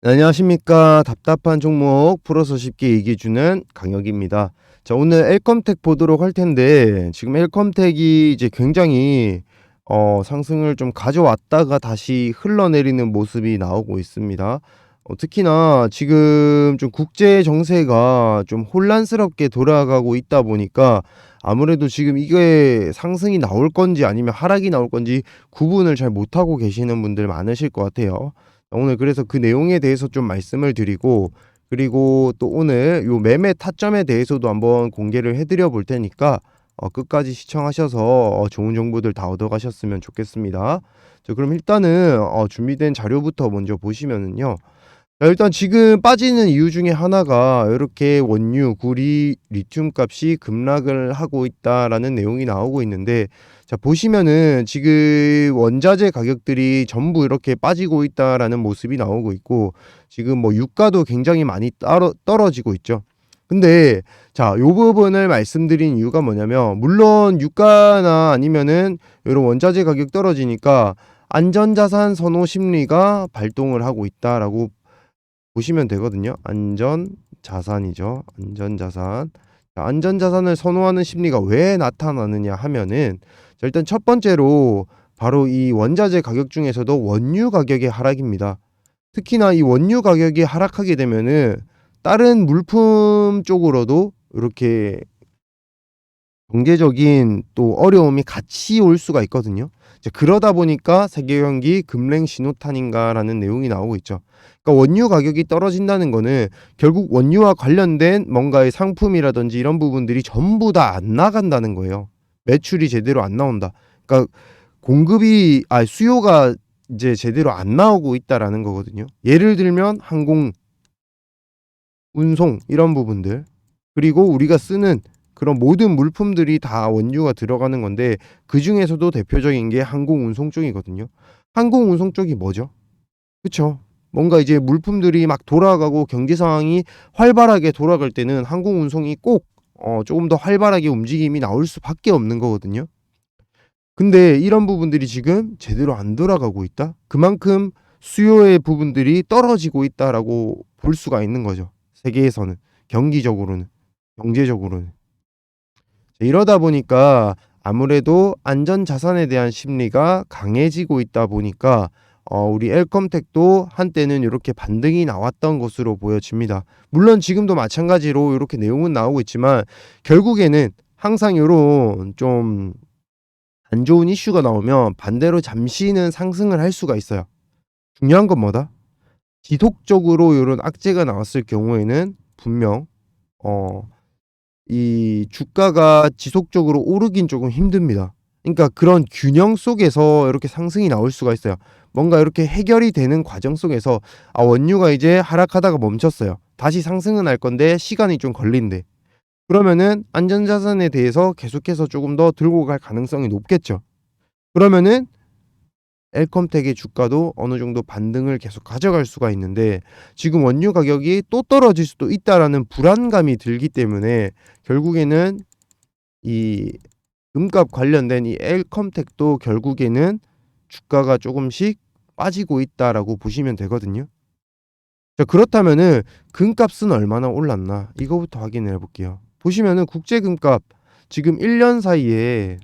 네, 안녕하십니까. 답답한 종목 풀어서 쉽게 얘기해주는 강혁입니다. 자, 오늘 엘컴텍 보도록 할 텐데, 지금 엘컴텍이 이제 굉장히 상승을 좀 가져왔다가 다시 흘러내리는 모습이 나오고 있습니다. 특히나 지금 좀 국제 정세가 좀 혼란스럽게 돌아가고 있다 보니까 아무래도 지금 이게 상승이 나올 건지 아니면 하락이 나올 건지 구분을 잘 못하고 계시는 분들 많으실 것 같아요. 오늘 그래서 그 내용에 대해서 좀 말씀을 드리고, 그리고 또 오늘 요 매매 타점에 대해서도 한번 공개를 해 드려 볼 테니까 끝까지 시청하셔서 좋은 정보들 다 얻어 가셨으면 좋겠습니다. 자, 그럼 일단은 준비된 자료부터 먼저 보시면은요. 자, 일단 지금 빠지는 이유 중에 하나가 이렇게 원유, 구리, 리튬 값이 급락을 하고 있다라는 내용이 나오고 있는데, 자, 보시면은 지금 원자재 가격들이 전부 이렇게 빠지고 있다라는 모습이 나오고 있고, 지금 뭐 유가도 굉장히 많이 떨어지고 있죠. 근데 자, 요 부분을 말씀드린 이유가 뭐냐면, 물론 유가나 아니면은 이런 원자재 가격 떨어지니까 안전자산 선호 심리가 발동을 하고 있다라고 보시면 되거든요. 안전자산이죠. 안전자산. 자, 안전자산을 선호하는 심리가 왜 나타나느냐 하면은, 자, 일단 첫 번째로 바로 이 원자재 가격 중에서도 원유 가격의 하락입니다. 특히나 이 원유 가격이 하락하게 되면은 다른 물품 쪽으로도 이렇게 경제적인 또 어려움이 같이 올 수가 있거든요. 이제 그러다 보니까 세계 경기 급냉 신호탄인가라는 내용이 나오고 있죠. 그러니까 원유 가격이 떨어진다는 거는 결국 원유와 관련된 뭔가의 상품이라든지 이런 부분들이 전부 다 안 나간다는 거예요. 매출이 제대로 안 나온다. 그러니까 수요가 이제 제대로 안 나오고 있다라는 거거든요. 예를 들면 항공, 운송 이런 부분들, 그리고 우리가 쓰는 그런 모든 물품들이 다 원유가 들어가는 건데, 그중에서도 대표적인 게 항공 운송 쪽이거든요. 항공 운송 쪽이 뭐죠? 그쵸. 뭔가 이제 물품들이 막 돌아가고 경제 상황이 활발하게 돌아갈 때는 항공 운송이 꼭 조금 더 활발하게 움직임이 나올 수밖에 없는 거거든요. 근데 이런 부분들이 지금 제대로 안 돌아가고 있다? 그만큼 수요의 부분들이 떨어지고 있다라고 볼 수가 있는 거죠. 세계에서는, 경기적으로는, 경제적으로는. 이러다 보니까 아무래도 안전 자산에 대한 심리가 강해지고 있다 보니까 우리 엘컴텍도 한때는 이렇게 반등이 나왔던 것으로 보여집니다. 물론 지금도 마찬가지로 이렇게 내용은 나오고 있지만, 결국에는 항상 요런 좀 안 좋은 이슈가 나오면 반대로 잠시는 상승을 할 수가 있어요. 중요한 건 뭐다? 지속적으로 요런 악재가 나왔을 경우에는 분명 어 이 주가가 지속적으로 오르긴 조금 힘듭니다. 그러니까 그런 균형 속에서 이렇게 상승이 나올 수가 있어요. 뭔가 이렇게 해결이 되는 과정 속에서 원유가 이제 하락하다가 멈췄어요. 다시 상승은 할 건데 시간이 좀 걸린대. 그러면은 안전자산에 대해서 계속해서 조금 더 들고 갈 가능성이 높겠죠. 그러면은 엘컴텍의 주가도 어느 정도 반등을 계속 가져갈 수가 있는데, 지금 원유 가격이 또 떨어질 수도 있다라는 불안감이 들기 때문에 결국에는 이 금값 관련된 이 엘컴텍도 결국에는 주가가 조금씩 빠지고 있다라고 보시면 되거든요. 자, 그렇다면은 금값은 얼마나 올랐나 이거부터 확인을 해볼게요. 보시면은 국제 금값 지금 1년 사이에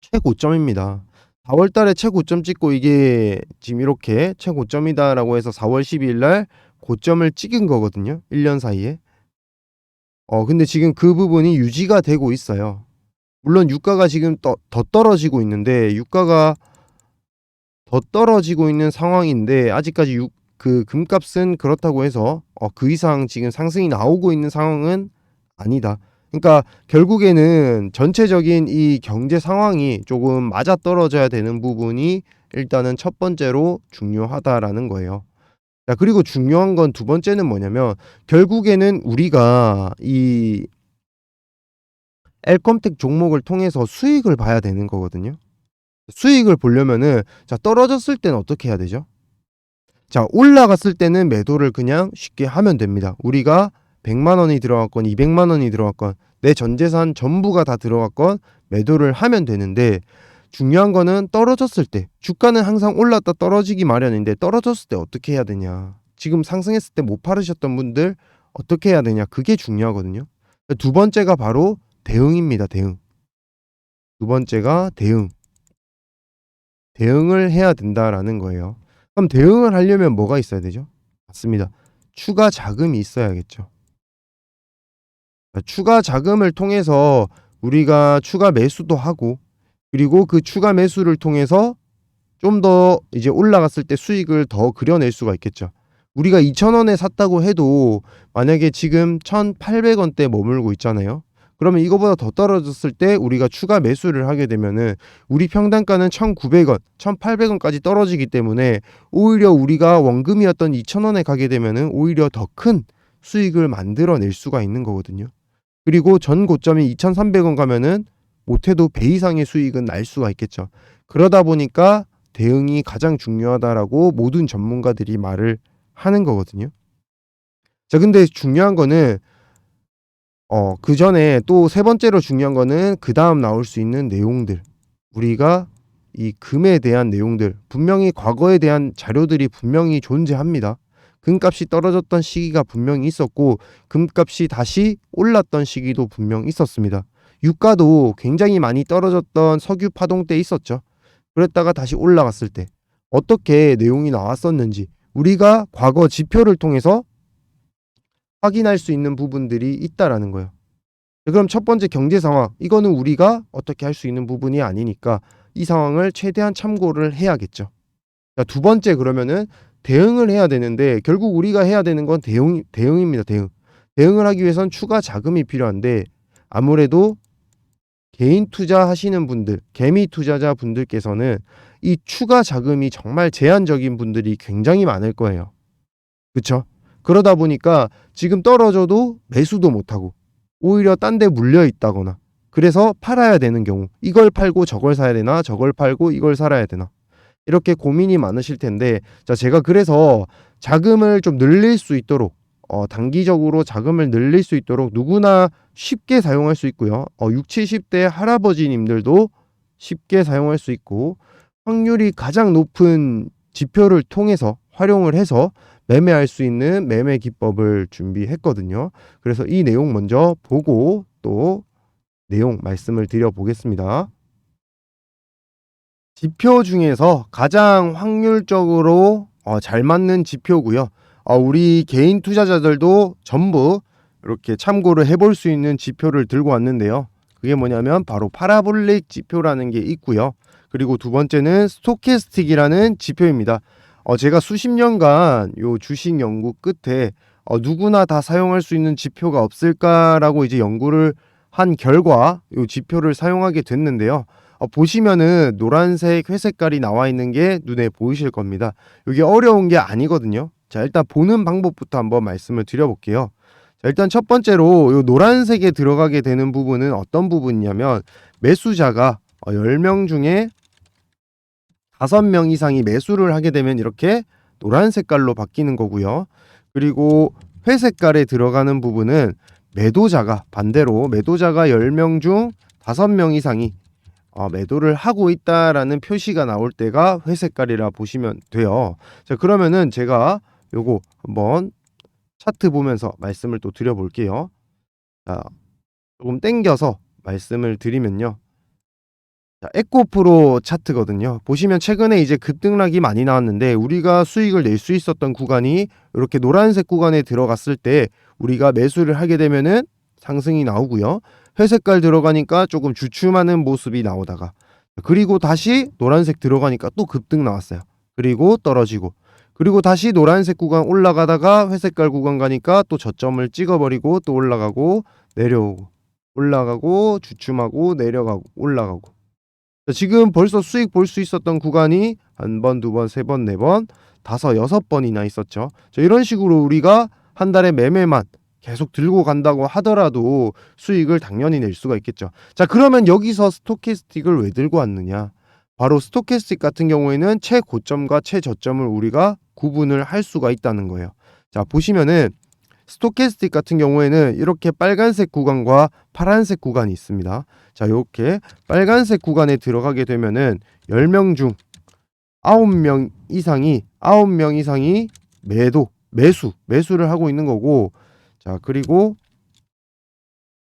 최고점입니다. 4월 달에 최고점 찍고, 이게 지금 이렇게 최고점이다라고 해서 4월 12일 날 고점을 찍은 거거든요. 1년 사이에. 근데 지금 그 부분이 유지가 되고 있어요. 물론 유가가 지금 더 떨어지고 있는데, 유가가 더 떨어지고 있는 상황인데 아직까지 그 금값은 그렇다고 해서 그 이상 지금 상승이 나오고 있는 상황은 아니다. 그러니까 결국에는 전체적인 이 경제 상황이 조금 맞아떨어져야 되는 부분이 일단은 첫 번째로 중요하다라는 거예요. 자, 그리고 중요한 건 두 번째는 뭐냐면, 결국에는 우리가 이 엘컴텍 종목을 통해서 수익을 봐야 되는 거거든요. 수익을 보려면은, 자, 떨어졌을 때는 어떻게 해야 되죠? 자, 올라갔을 때는 매도를 그냥 쉽게 하면 됩니다. 우리가 100만 원이 들어갔건 200만 원이 들어갔건 내 전 재산 전부가 다 들어갔건 매도를 하면 되는데, 중요한 거는 떨어졌을 때, 주가는 항상 올랐다 떨어지기 마련인데 떨어졌을 때 어떻게 해야 되냐. 지금 상승했을 때 못 팔으셨던 분들 어떻게 해야 되냐. 그게 중요하거든요. 두 번째가 바로 대응입니다. 대응. 두 번째가 대응. 대응을 해야 된다라는 거예요. 그럼 대응을 하려면 뭐가 있어야 되죠? 맞습니다. 추가 자금이 있어야겠죠. 추가 자금을 통해서 우리가 추가 매수도 하고, 그리고 그 추가 매수를 통해서 좀 더 이제 올라갔을 때 수익을 더 그려낼 수가 있겠죠. 우리가 2,000원에 샀다고 해도 만약에 지금 1,800원대에 머물고 있잖아요. 그러면 이거보다 더 떨어졌을 때 우리가 추가 매수를 하게 되면은 우리 평단가는 1,900원, 1,800원까지 떨어지기 때문에 오히려 우리가 원금이었던 2,000원에 가게 되면은 오히려 더 큰 수익을 만들어낼 수가 있는 거거든요. 그리고 전 고점이 2,300원 가면은 못해도 배 이상의 수익은 날 수가 있겠죠. 그러다 보니까 대응이 가장 중요하다라고 모든 전문가들이 말을 하는 거거든요. 자, 근데 중요한 거는 그 전에 또 세 번째로 중요한 거는 그다음 나올 수 있는 내용들. 우리가 이 금에 대한 내용들, 분명히 과거에 대한 자료들이 분명히 존재합니다. 금값이 떨어졌던 시기가 분명히 있었고 금값이 다시 올랐던 시기도 분명 있었습니다. 유가도 굉장히 많이 떨어졌던 석유 파동 때 있었죠. 그랬다가 다시 올라갔을 때 어떻게 내용이 나왔었는지 우리가 과거 지표를 통해서 확인할 수 있는 부분들이 있다라는 거예요. 그럼 첫 번째 경제 상황, 이거는 우리가 어떻게 할 수 있는 부분이 아니니까 이 상황을 최대한 참고를 해야겠죠. 자, 두 번째, 그러면은 대응을 해야 되는데 결국 우리가 해야 되는 건 대응입니다. 대응을 하기 위해선 추가 자금이 필요한데 아무래도 개인 투자하시는 분들, 개미 투자자 분들께서는 이 추가 자금이 정말 제한적인 분들이 굉장히 많을 거예요. 그렇죠? 그러다 보니까 지금 떨어져도 매수도 못하고 오히려 딴 데 물려 있다거나, 그래서 팔아야 되는 경우, 이걸 팔고 저걸 사야 되나, 저걸 팔고 이걸 살아야 되나, 이렇게 고민이 많으실 텐데, 자, 제가 그래서 자금을 좀 늘릴 수 있도록 단기적으로 자금을 늘릴 수 있도록 누구나 쉽게 사용할 수 있고요. 6, 70대 할아버지님들도 쉽게 사용할 수 있고 확률이 가장 높은 지표를 통해서 활용을 해서 매매할 수 있는 매매 기법을 준비했거든요. 그래서 이 내용 먼저 보고 또 내용 말씀을 드려보겠습니다. 지표 중에서 가장 확률적으로 잘 맞는 지표고요. 우리 개인 투자자들도 전부 이렇게 참고를 해볼 수 있는 지표를 들고 왔는데요. 그게 뭐냐면 바로 파라볼릭 지표라는 게 있고요. 그리고 두 번째는 스토캐스틱이라는 지표입니다. 제가 수십 년간 요 주식 연구 끝에 누구나 다 사용할 수 있는 지표가 없을까라고 이제 연구를 한 결과 요 지표를 사용하게 됐는데요. 보시면은 노란색, 회색깔이 나와 있는 게 눈에 보이실 겁니다. 이게 어려운 게 아니거든요. 자, 일단 보는 방법부터 한번 말씀을 드려볼게요. 자, 일단 첫 번째로 요 노란색에 들어가게 되는 부분은 어떤 부분이냐면 매수자가 10명 중에 5명 이상이 매수를 하게 되면 이렇게 노란 색깔로 바뀌는 거고요. 그리고 회색깔에 들어가는 부분은 매도자가 반대로 매도자가 10명 중 5명 이상이 매도를 하고 있다라는 표시가 나올 때가 회색깔이라 보시면 돼요. 자, 그러면은 제가 요거 한번 차트 보면서 말씀을 또 드려볼게요. 자, 조금 땡겨서 말씀을 드리면요. 자, 에코프로 차트거든요. 보시면 최근에 이제 급등락이 많이 나왔는데 우리가 수익을 낼 수 있었던 구간이 이렇게 노란색 구간에 들어갔을 때 우리가 매수를 하게 되면은 상승이 나오고요. 회색깔 들어가니까 조금 주춤하는 모습이 나오다가, 그리고 다시 노란색 들어가니까 또 급등 나왔어요. 그리고 떨어지고, 그리고 다시 노란색 구간 올라가다가 회색깔 구간 가니까 또 저점을 찍어버리고 또 올라가고 내려오고, 올라가고 주춤하고 내려가고 올라가고. 지금 벌써 수익 볼 수 있었던 구간이 한 번, 두 번, 세 번, 네 번, 다섯, 여섯 번이나 있었죠. 자, 이런 식으로 우리가 한 달에 매매만 계속 들고 간다고 하더라도 수익을 당연히 낼 수가 있겠죠. 자, 그러면 여기서 스토캐스틱을 왜 들고 왔느냐? 바로 스토캐스틱 같은 경우에는 최고점과 최저점을 우리가 구분을 할 수가 있다는 거예요. 자, 보시면은 스토캐스틱 같은 경우에는 이렇게 빨간색 구간과 파란색 구간이 있습니다. 자, 이렇게 빨간색 구간에 들어가게 되면은 10명 중 9명 이상이 매수를 하고 있는 거고, 자, 그리고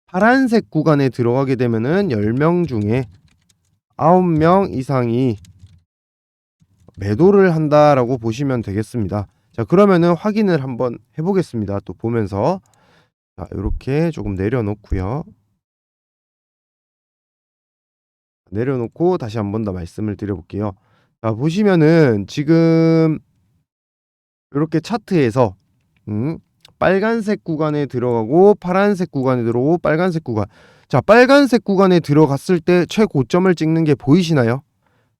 파란색 구간에 들어가게 되면은 10명 중에 9명 이상이 매도를 한다라고 보시면 되겠습니다. 자, 그러면은 확인을 한번 해보겠습니다. 또 보면서, 자, 이렇게 조금 내려놓고요. 내려놓고 다시 한 번 더 말씀을 드려볼게요. 자, 보시면은 지금 이렇게 차트에서 빨간색 구간에 들어가고 파란색 구간에 들어오고 빨간색 구간. 자, 빨간색 구간에 들어갔을 때 최고점을 찍는 게 보이시나요?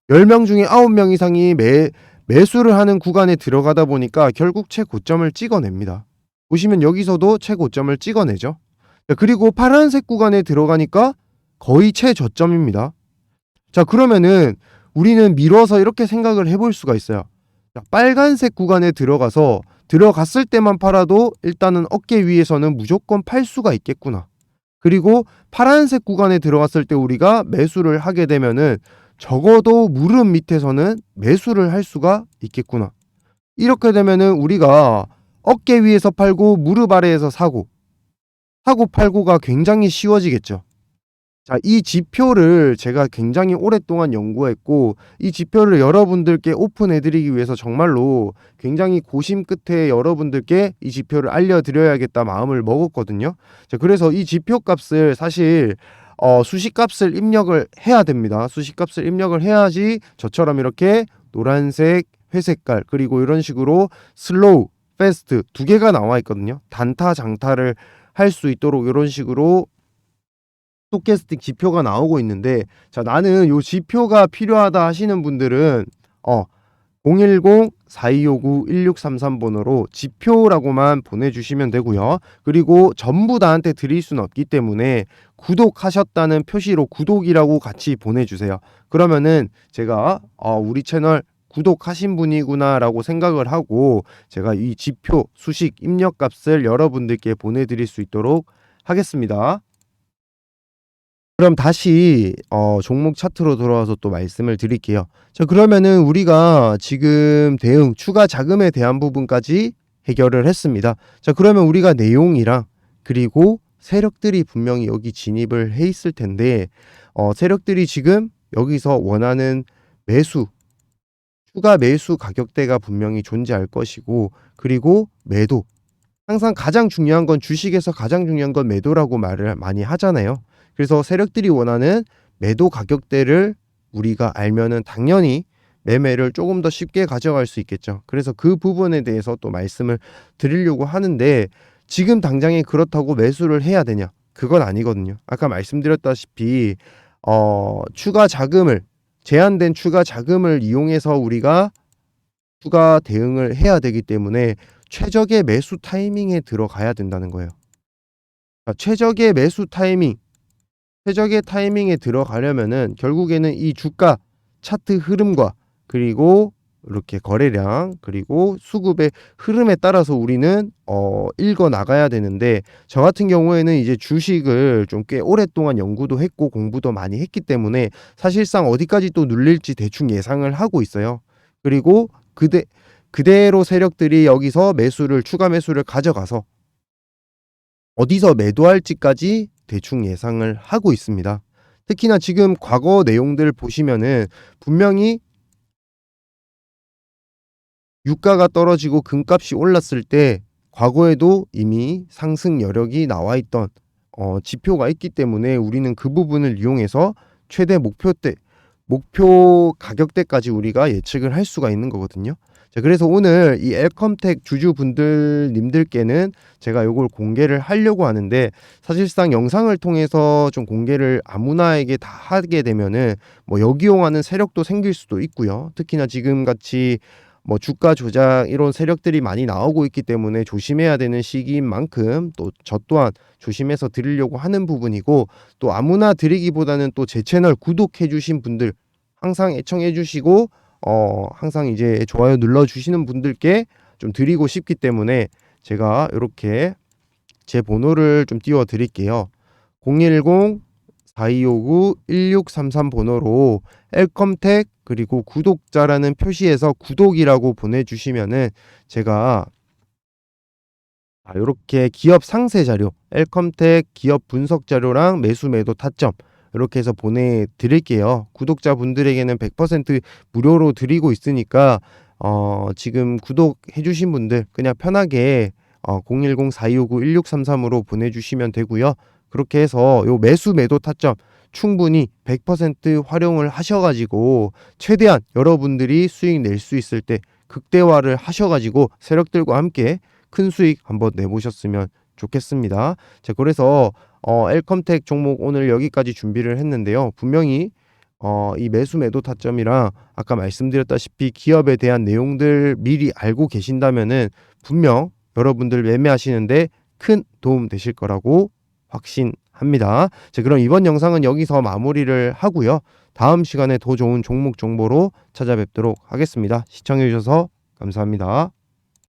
10명 중에 9명 이상이 매수를 하는 구간에 들어가다 보니까 결국 최고점을 찍어냅니다. 보시면 여기서도 최고점을 찍어내죠. 자, 그리고 파란색 구간에 들어가니까 거의 최저점입니다. 자, 그러면은 우리는 미뤄서 이렇게 생각을 해볼 수가 있어요. 자, 빨간색 구간에 들어갔을 때만 팔아도 일단은 어깨 위에서는 무조건 팔 수가 있겠구나. 그리고 파란색 구간에 들어갔을 때 우리가 매수를 하게 되면은 적어도 무릎 밑에서는 매수를 할 수가 있겠구나. 이렇게 되면은 우리가 어깨 위에서 팔고 무릎 아래에서 사고 팔고가 굉장히 쉬워지겠죠. 자, 이 지표를 제가 굉장히 오랫동안 연구했고, 이 지표를 여러분들께 오픈해드리기 위해서 정말로 굉장히 고심 끝에 여러분들께 이 지표를 알려드려야겠다 마음을 먹었거든요. 자, 그래서 이 지표 값을 사실 수식값을 입력을 해야 됩니다. 수식값을 입력을 해야지 저처럼 이렇게 노란색, 회색깔, 그리고 이런 식으로 슬로우, 패스트 두 개가 나와 있거든요. 단타, 장타를 할 수 있도록 이런 식으로 스토캐스틱 지표가 나오고 있는데, 자, 나는 요 지표가 필요하다 하시는 분들은 010-4259-1633번으로 지표라고만 보내주시면 되고요. 그리고 전부 다한테 드릴 수는 없기 때문에 구독하셨다는 표시로 구독이라고 같이 보내주세요. 그러면은 제가 우리 채널 구독하신 분이구나 라고 생각을 하고 제가 이 지표 수식 입력값을 여러분들께 보내드릴 수 있도록 하겠습니다. 그럼 다시 종목 차트로 돌아와서 또 말씀을 드릴게요. 자, 그러면은 우리가 지금 대응 추가 자금에 대한 부분까지 해결을 했습니다. 자, 그러면 우리가 내용이랑 그리고 세력들이 분명히 여기 진입을 해 있을 텐데, 세력들이 지금 여기서 원하는 추가 매수 가격대가 분명히 존재할 것이고, 그리고 매도, 항상 가장 중요한 건 주식에서 가장 중요한 건 매도라고 말을 많이 하잖아요. 그래서 세력들이 원하는 매도 가격대를 우리가 알면은 당연히 매매를 조금 더 쉽게 가져갈 수 있겠죠. 그래서 그 부분에 대해서 또 말씀을 드리려고 하는데, 지금 당장에 그렇다고 매수를 해야 되냐? 그건 아니거든요. 아까 말씀드렸다시피 제한된 추가 자금을 이용해서 우리가 추가 대응을 해야 되기 때문에 최적의 매수 타이밍에 들어가야 된다는 거예요. 최적의 매수 타이밍에 들어가려면은 결국에는 이 주가 차트 흐름과 그리고 이렇게 거래량 그리고 수급의 흐름에 따라서 우리는 읽어 나가야 되는데, 저 같은 경우에는 이제 주식을 좀 꽤 오랫동안 연구도 했고 공부도 많이 했기 때문에 사실상 어디까지 또 눌릴지 대충 예상을 하고 있어요. 그리고 그대로 세력들이 여기서 추가 매수를 가져가서 어디서 매도할지까지 대충 예상을 하고 있습니다. 특히나 지금 과거 내용들 보시면은 분명히 유가가 떨어지고 금값이 올랐을 때 과거에도 이미 상승 여력이 나와 있던 지표가 있기 때문에 우리는 그 부분을 이용해서 최대 목표 가격대까지 우리가 예측을 할 수가 있는 거거든요. 자, 그래서 오늘 이 엘컴텍 주주분들님들께는 제가 이걸 공개를 하려고 하는데, 사실상 영상을 통해서 좀 공개를 아무나에게 다 하게 되면은 뭐 역이용하는 세력도 생길 수도 있고요. 특히나 지금 같이 뭐 주가 조작 이런 세력들이 많이 나오고 있기 때문에 조심해야 되는 시기인 만큼 또 저 또한 조심해서 드리려고 하는 부분이고, 또 아무나 드리기보다는 또 제 채널 구독해 주신 분들 항상 애청해 주시고 항상 이제 좋아요 눌러 주시는 분들께 좀 드리고 싶기 때문에 제가 이렇게 제 번호를 좀 띄워 드릴게요. 010-4259-1633 번호로 엘컴텍 그리고 구독자라는 표시에서 구독이라고 보내주시면은 제가 요렇게 기업 상세 자료, 엘컴텍 기업 분석 자료랑 매수 매도 타점 이렇게 해서 보내드릴게요. 구독자분들에게는 100% 무료로 드리고 있으니까 지금 구독해주신 분들 그냥 편하게 010-4259-1633으로 보내주시면 되고요. 그렇게 해서 요 매수 매도 타점 충분히 100% 활용을 하셔가지고 최대한 여러분들이 수익 낼 수 있을 때 극대화를 하셔가지고 세력들과 함께 큰 수익 한번 내보셨으면 좋겠습니다. 자, 그래서 엘컴텍 종목 오늘 여기까지 준비를 했는데요. 분명히 이 매수 매도 타점이랑 아까 말씀드렸다시피 기업에 대한 내용들 미리 알고 계신다면은 분명 여러분들 매매하시는데 큰 도움 되실 거라고 확신합니다. 자, 그럼 이번 영상은 여기서 마무리를 하고요. 다음 시간에 더 좋은 종목 정보로 찾아뵙도록 하겠습니다. 시청해 주셔서 감사합니다.